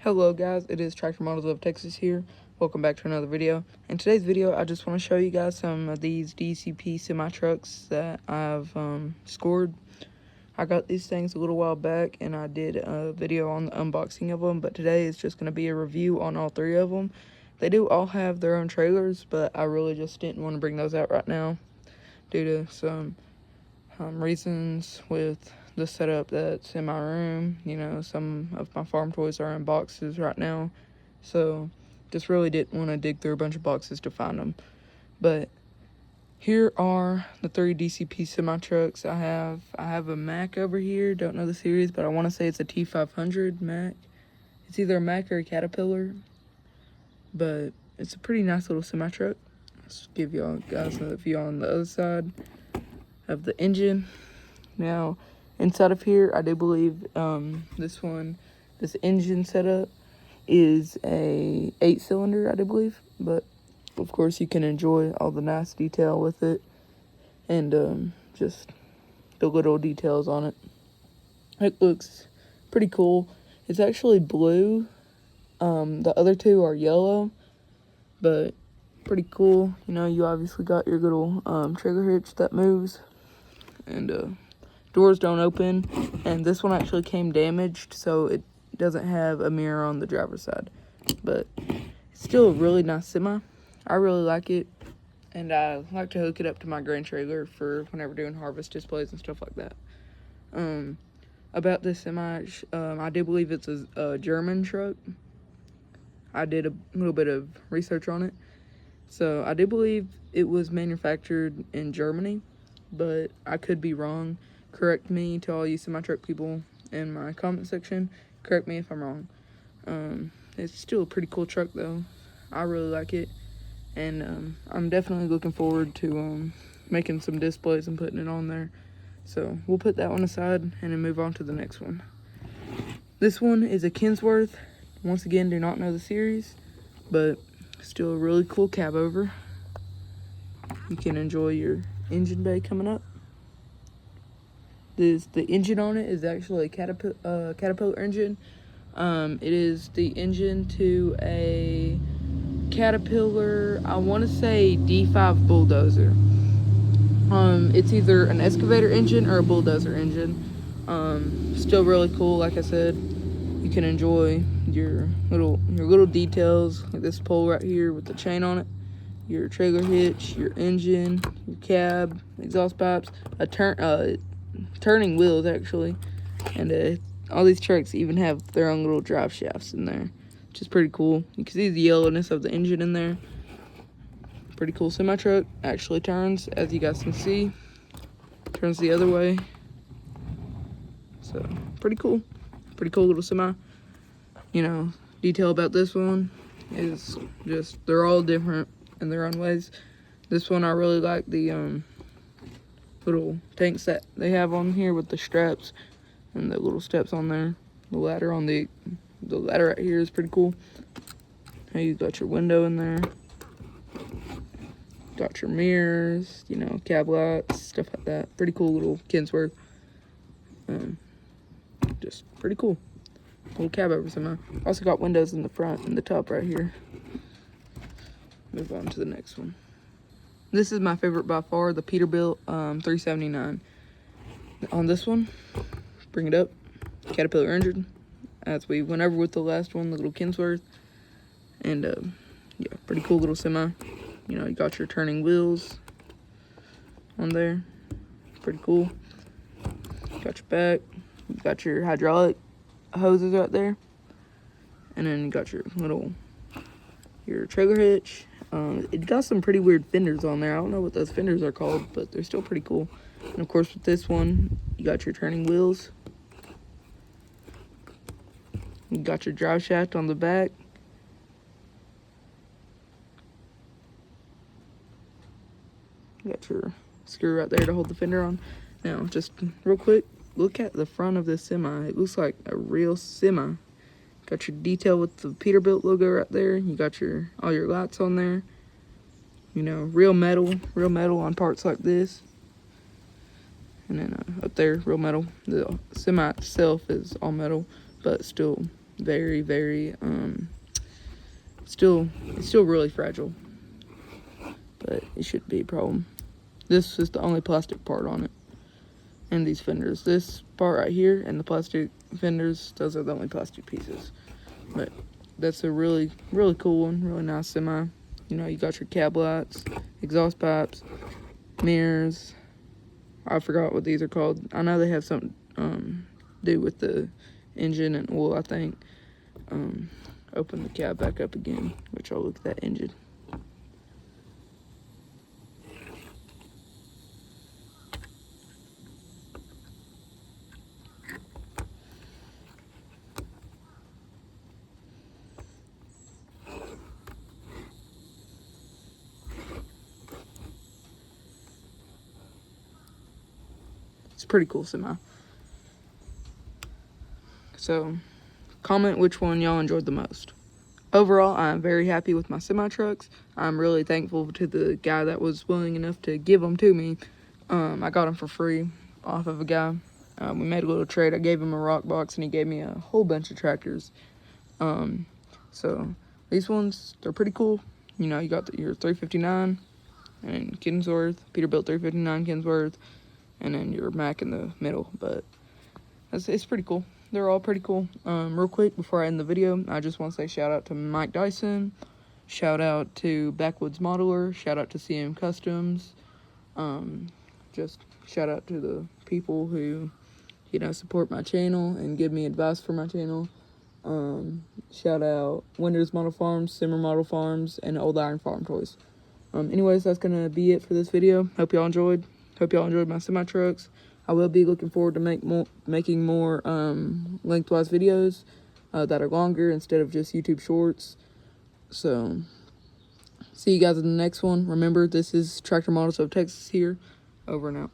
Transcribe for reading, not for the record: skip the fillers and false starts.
Hello guys, it is Tractor Models of Texas here. Welcome back to another video. In today's video, I just want to show you guys some of these DCP semi-trucks that I've scored. I got these things a little while back and I did a video on the unboxing of them, but today is just going to be a review on all three of them. They do all have their own trailers, but I really just didn't want to bring those out right now due to some reasons with the setup that's in my room. You know, some of my farm toys are in boxes right now, so just really didn't want to dig through a bunch of boxes to find them. But here are the three DCP semi trucks I have. I have a Mack over here, don't know the series, but I want to say it's a T500 Mack. It's either a Mack or a Caterpillar, but it's a pretty nice little semi truck. Let's give y'all guys a view on the other side of the engine. Now inside of here, I do believe this engine setup is a 8-cylinder, I do believe, but of course you can enjoy all the nice detail with it and just the little details on it. It looks pretty cool. It's actually blue. The other two are yellow, but pretty cool. You know, you obviously got your little trigger hitch that moves, and doors don't open, and this one actually came damaged, so it doesn't have a mirror on the driver's side, but it's still a really nice semi. I really like it, and I like to hook it up to my grain trailer for whenever doing harvest displays and stuff like that. About this semi, I do believe it's a German truck. I did a little bit of research on it, so I do believe it was manufactured in Germany, but I could be wrong. Correct me to all you semi-truck people in my comment section. Correct me if I'm wrong. It's still a pretty cool truck though. I really like it, and I'm definitely looking forward to making some displays and putting it on there. So we'll put that one aside and then move on to the next one. This one is a Kensworth. Once again, do not know the series, but still a really cool cab over. You can enjoy your engine bay coming up. The engine on it is actually a Caterpillar engine. It is the engine to a Caterpillar, I want to say D5 bulldozer. It's either an excavator engine or a bulldozer engine. Still really cool. Like I said, you can enjoy your little details, like this pole right here with the chain on it, your trailer hitch, your engine, your cab, exhaust pipes, turning wheels actually, and all these trucks even have their own little drive shafts in there, which is pretty cool. You can see the yellowness of the engine in there. Pretty cool semi truck. Actually turns, as you guys can see, turns the other way. So pretty cool little semi. You know, detail about this one is just they're all different in their own ways. This one I really like the little tanks that they have on here with the straps and the little steps on there. The ladder on the ladder right here is pretty cool. Now you got your window in there, got your mirrors, you know, cab lights, stuff like that. Pretty cool little Kensworth. Just pretty cool little cab over semi. Also got windows in the front and the top right here. Move on to the next one. This is my favorite by far, the Peterbilt 379. On this one, bring it up, Caterpillar engine, as we went over with the last one, the little Kensworth. And yeah, pretty cool little semi. You know, you got your turning wheels on there, pretty cool. Got your back, you got your hydraulic hoses right there, and then you got your trailer hitch. It got some pretty weird fenders on there. I don't know what those fenders are called, but they're still pretty cool. And of course with this one, you got your turning wheels. You got your drive shaft on the back. You got your screw right there to hold the fender on. Now, just real quick, look at the front of this semi. It looks like a real semi. Got your detail with the Peterbilt logo right there. You got all your lights on there. You know, real metal on parts like this. And then up there, real metal. The semi itself is all metal, but still very, very, it's still really fragile, but it shouldn't be a problem. This is the only plastic part on it, and these fenders. This part right here and the plastic fenders, those are the only plastic pieces. But that's a really, really cool one, really nice semi. You know, you got your cab lights, exhaust pipes, mirrors. I forgot what these are called. I know they have something to do with the engine and oil, I think. Open the cab back up again, which I'll look at that engine. It's a pretty cool semi. So, comment which one y'all enjoyed the most. Overall, I'm very happy with my semi-trucks. I'm really thankful to the guy that was willing enough to give them to me. I got them for free off of a guy. We made a little trade. I gave him a rock box and he gave me a whole bunch of tractors. So these ones, they're pretty cool. You know, you got your 359 and Kensworth, Peterbilt 359 Kensworth, and then your Mack in the middle. But it's pretty cool. They're all pretty cool. Real quick, before I end the video, I just want to say shout out to Mike Dyson, shout out to Backwoods Modeler, shout out to CM Customs, just shout out to the people who, you know, support my channel and give me advice for my channel. Shout out Winters Model Farms, Simmer Model Farms, and Old Iron Farm Toys. Anyways, that's gonna be it for this video. Hope y'all enjoyed my semi-trucks. I will be looking forward to making more lengthwise videos that are longer instead of just YouTube shorts. So, see you guys in the next one. Remember, this is Tractor Models of Texas here. Over and out.